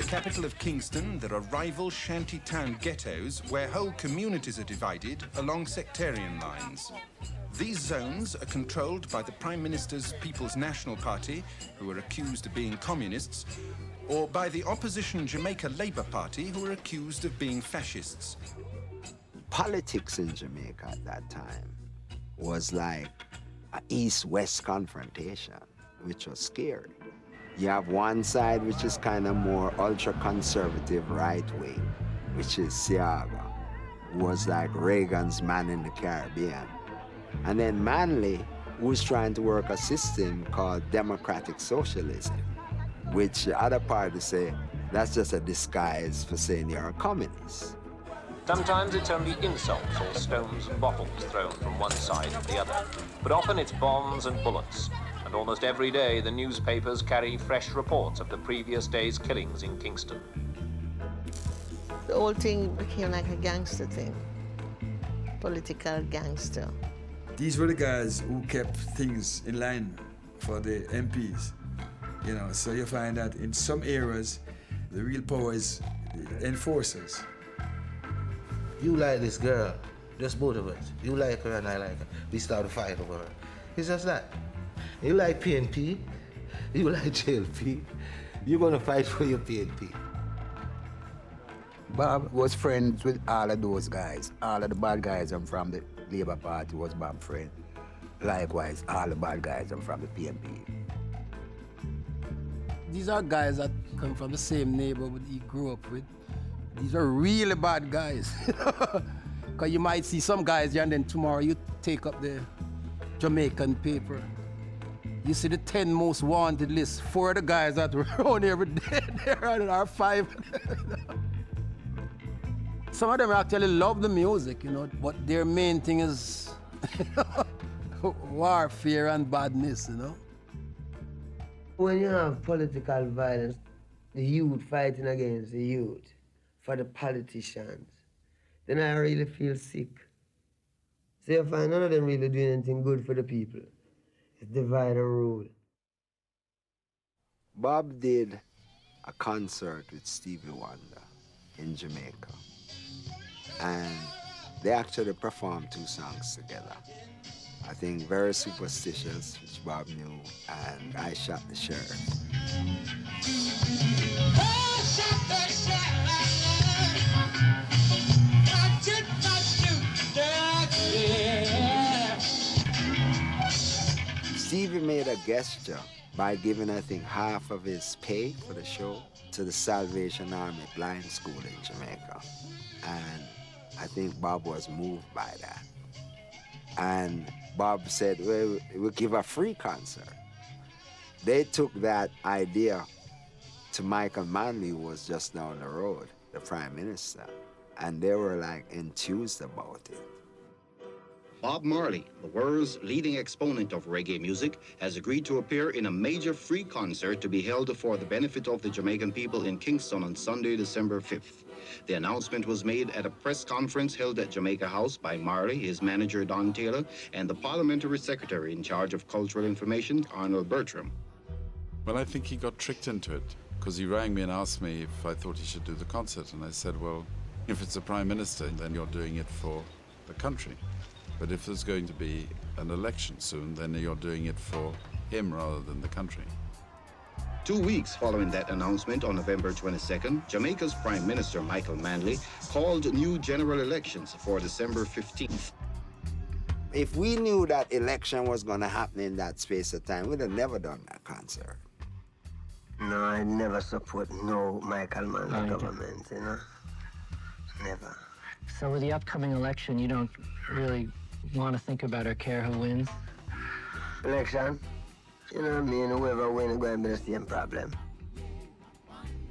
capital of Kingston, there are rival shantytown ghettos where whole communities are divided along sectarian lines. These zones are controlled by the Prime Minister's People's National Party, who are accused of being communists, or by the opposition Jamaica Labour Party, who are accused of being fascists. Politics in Jamaica at that time was like an East-West confrontation, which was scary. You have one side which is kind of more ultra-conservative right-wing, which is Seaga, who was like Reagan's man in the Caribbean. And then Manley, who was trying to work a system called democratic socialism, which the other parties say that's just a disguise for saying you're a communist. Sometimes it's only insults or stones and bottles thrown from one side to the other, but often it's bombs and bullets. And almost every day, the newspapers carry fresh reports of the previous day's killings in Kingston. The whole thing became like a gangster thing, political gangster. These were the guys who kept things in line for the MPs. You know, so you find that in some areas, the real power is the enforcers. You like this girl, just both of us. You like her and I like her. We start to fight over her. It's just that. You like PNP, you like JLP, you're gonna fight for your PNP. Bob was friends with all of those guys. All of the bad guys from the Labour Party was Bob's friend. Likewise, all the bad guys from the PNP. These are guys that come from the same neighborhood he grew up with. These are really bad guys. Because you might see some guys here and then tomorrow you take up the Jamaican paper. You see the 10 most wanted list. 4 of the guys that were around every day, there are 5. Some of them actually love the music, you know, but their main thing is warfare and badness, you know. When you have political violence, the youth fighting against the youth for the politicians, then I really feel sick. So you find none of them really doing anything good for the people. It's divide and rule. Bob did a concert with Stevie Wonder in Jamaica. And they actually performed 2 songs together. I think Very Superstitious, which Bob knew, and I Shot the Sheriff. I shot the sheriff. I did not shoot that sheriff. Stevie made a gesture by giving, I think, half of his pay for the show to the Salvation Army Blind School in Jamaica. And I think Bob was moved by that. And Bob said, well, we'll give a free concert. They took that idea to Michael Manley, who was just down the road, the Prime Minister, and they were like enthused about it. Bob Marley, the world's leading exponent of reggae music, has agreed to appear in a major free concert to be held for the benefit of the Jamaican people in Kingston on Sunday, December 5th. The announcement was made at a press conference held at Jamaica House by Marley, his manager Don Taylor, and the parliamentary secretary in charge of cultural information, Arnold Bertram. Well, I think he got tricked into it, because he rang me and asked me if I thought he should do the concert, and I said, well, if it's a prime minister, then you're doing it for the country. But if there's going to be an election soon, then you're doing it for him rather than the country. 2 weeks following that announcement, on November 22nd, Jamaica's Prime Minister Michael Manley called new general elections for December 15th. If we knew that election was going to happen in that space of time, we'd have never done that concert. No, I never support no Michael Manley government, you know? Never. So with the upcoming election, you don't really want to think about or care who wins? Election? You know what I mean? Whoever wins is going to be the same problem.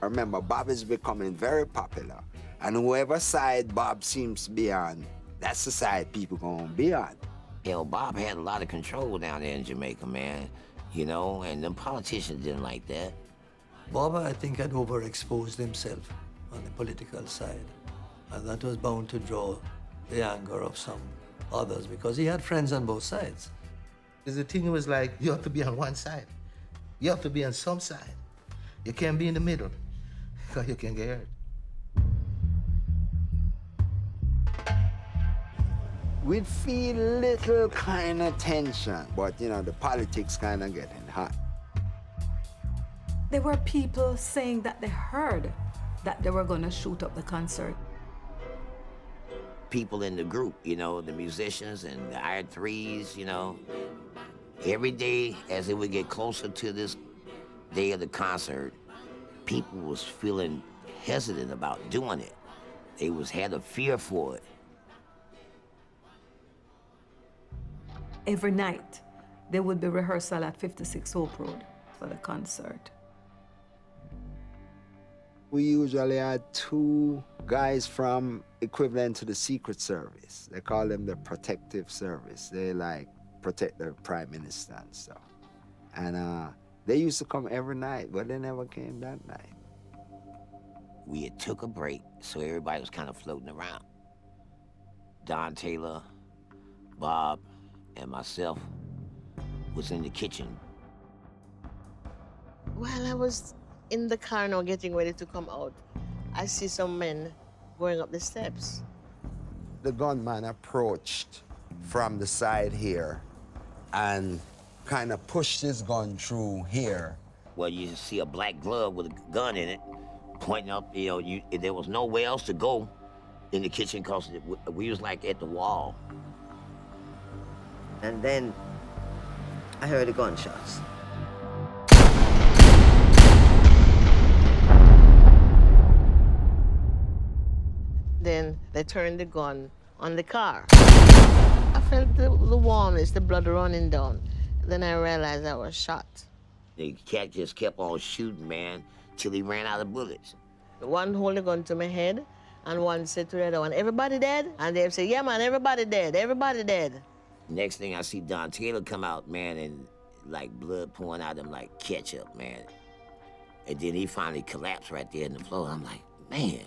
I remember, Bob is becoming very popular. And whoever side Bob seems to be on, that's the side people going to be on. You know, Bob had a lot of control down there in Jamaica, man. You know, and the politicians didn't like that. Bob, I think, had overexposed himself on the political side. And that was bound to draw the anger of some others because he had friends on both sides. The thing was like, you have to be on one side. You have to be on some side. You can't be in the middle. because you can get hurt. We'd feel little kind of tension, but you know, the politics kind of getting hot. There were people saying that they heard that they were going to shoot up the concert. People in the group, you know, the musicians and the Iron Threes, you know, every day as it would get closer to this day of the concert, people was feeling hesitant about doing it. They had a fear for it. Every night, there would be rehearsal at 56 Hope Road for the concert. We usually had 2 guys from equivalent to the Secret Service. They call them the Protective Service. They like protect the Prime Minister and stuff. And they used to come every night, but they never came that night. We had took a break, so everybody was kind of floating around. Don Taylor, Bob, and myself was in the kitchen. While I was in the car now getting ready to come out, I see some men going up the steps. The gunman approached from the side here and kind of pushed his gun through here. Well, you see a black glove with a gun in it, pointing up, you know, there was nowhere else to go in the kitchen because we was like at the wall. And then I heard the gunshots. Then they turned the gun on the car. I felt the warmness, the blood running down. Then I realized I was shot. The cat just kept on shooting, man, till he ran out of bullets. One hold the gun to my head, and one said to the other one, "Everybody dead?" And they say, "Yeah, man, everybody dead, everybody dead." Next thing I see Don Taylor come out, man, and like blood pouring out of him like ketchup, man. And then he finally collapsed right there in the floor. I'm like, man.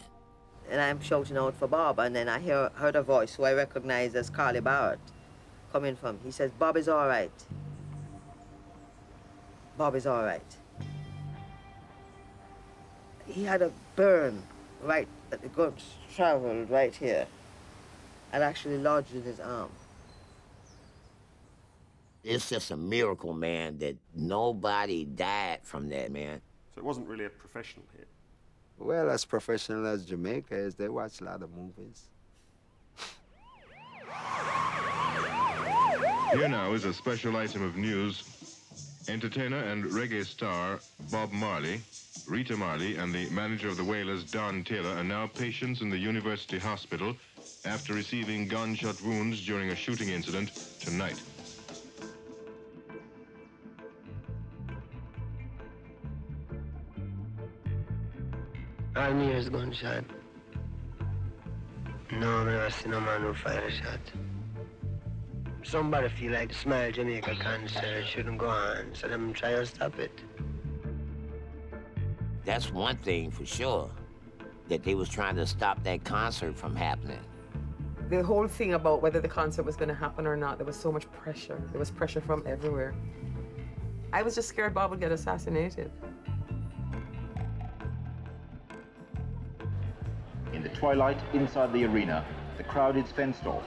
And I'm shouting out for Bob, and then I heard a voice who I recognize as Carly Barrett coming from. He says, "Bob is all right. Bob is all right." He had a burn right that the gun traveled right here and actually lodged in his arm. It's just a miracle, man, that nobody died from that, man. So it wasn't really a professional hit? Well, as professional as Jamaica is, they watch a lot of movies. Here now is a special item of news. Entertainer and reggae star Bob Marley, Rita Marley, and the manager of the Wailers, Don Taylor, are now patients in the University Hospital after receiving gunshot wounds during a shooting incident tonight. All me hear is gunshot. No, I never seen no man who fire a shot. Somebody feel like the Smile Jamaica concert shouldn't go on, so them try to stop it. That's one thing for sure, that they was trying to stop that concert from happening. The whole thing about whether the concert was going to happen or not, there was so much pressure. There was pressure from everywhere. I was just scared Bob would get assassinated. In the twilight inside the arena, the crowd is fenced off,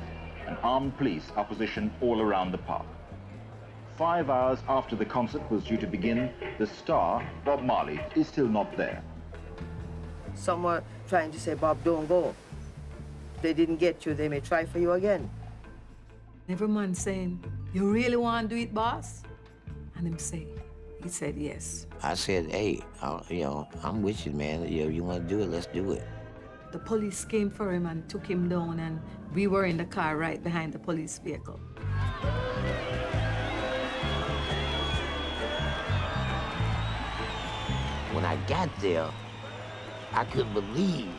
and armed police are positioned all around the park. 5 hours after the concert was due to begin, the star, Bob Marley, is still not there. Some were trying to say, "Bob, don't go. If they didn't get you, they may try for you again." Every man saying, "You really want to do it, boss?" And he said yes. I said, hey, I'm with you, man. You want to do it, let's do it. The police came for him and took him down, and we were in the car right behind the police vehicle. When I got there, I couldn't believe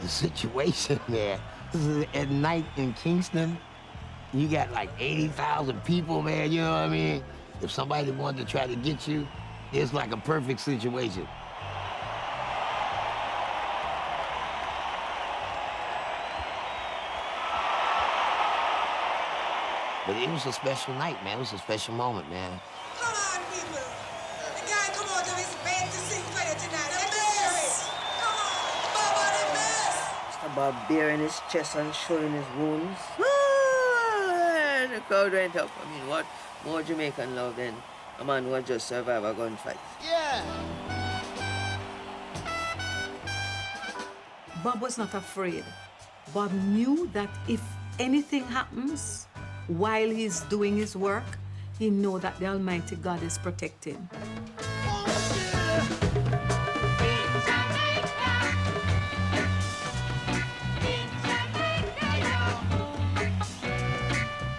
the situation there. This is at night in Kingston. You got like 80,000 people, man, you know what I mean? If somebody wanted to try to get you, it's like a perfect situation. But it was a special night, man. It was a special moment, man. Come on, people. The guy come out of his bed to sing for you tonight. Let's hear it. Come on. About bearing his chest and showing his wounds. Ah, the crowd went up. I mean, what more Jamaican love than a man who had just survived a gunfight? Yeah. Bob was not afraid. Bob knew that if anything happens while he's doing his work, he know that the Almighty God is protecting.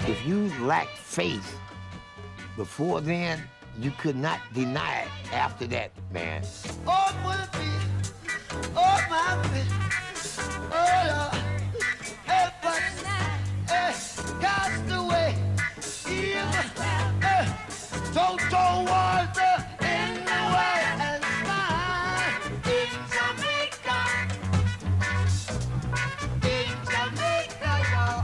If you lacked faith before then, you could not deny it after that, man. Oh, my feet. Oh, my feet. Oh, Lord. Help us. Cast away. Total water in the way and smile. In Jamaica. In Jamaica, y'all.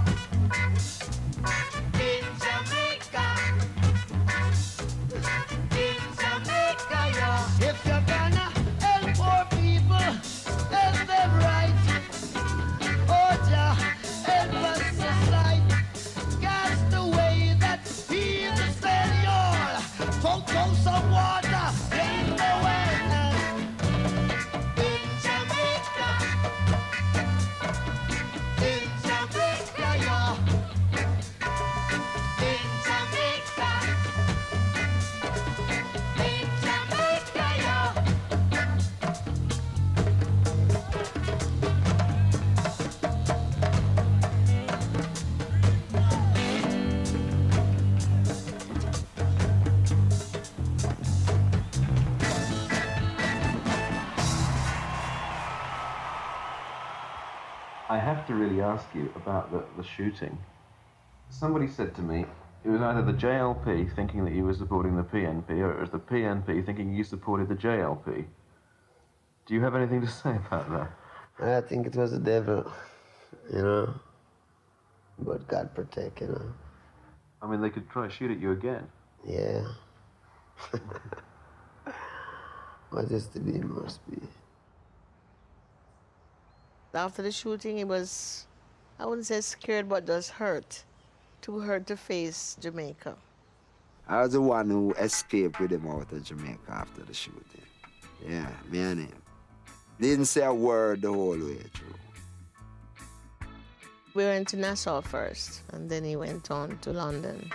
In Jamaica. In Jamaica, y'all. If you're gonna help poor people, help them right. Oh, Jah, help us society. Cast away that evil spell, y'all. Throw some water in the well. In Jamaica. In Jamaica, y'all. In Jamaica. In Jamaica, y'all. I have to really ask you about the shooting. Somebody said to me it was either the JLP thinking that you were supporting the PNP, or it was the PNP thinking you supported the JLP. Do you have anything to say about that? I think it was the devil, you know. But God protect, you know. I mean, they could try to shoot at you again. Yeah. What is to be must be. After the shooting, it was, I wouldn't say scared, but just hurt. Too hurt to face Jamaica. I was the one who escaped with him out of Jamaica after the shooting. Yeah, me and him. Didn't say a word the whole way through. We went to Nassau first, and then he went on to London.